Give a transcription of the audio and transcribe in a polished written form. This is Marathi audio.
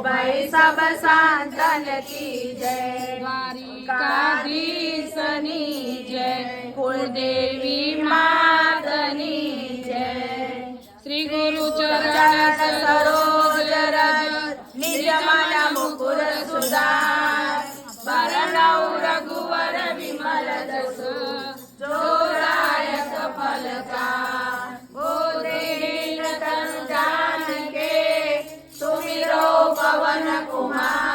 भाई सब संतन की जय। द्वारिकाधीशनी जय। कुलदेवी मातनी जय। श्री गुरु चरण सरोज रज निज मन मुकुर सुधार। बरनऊ रघुवर विमल जस जोदायक फलचार। गोदेन तनु जान के सुमिरो पवन कुमार।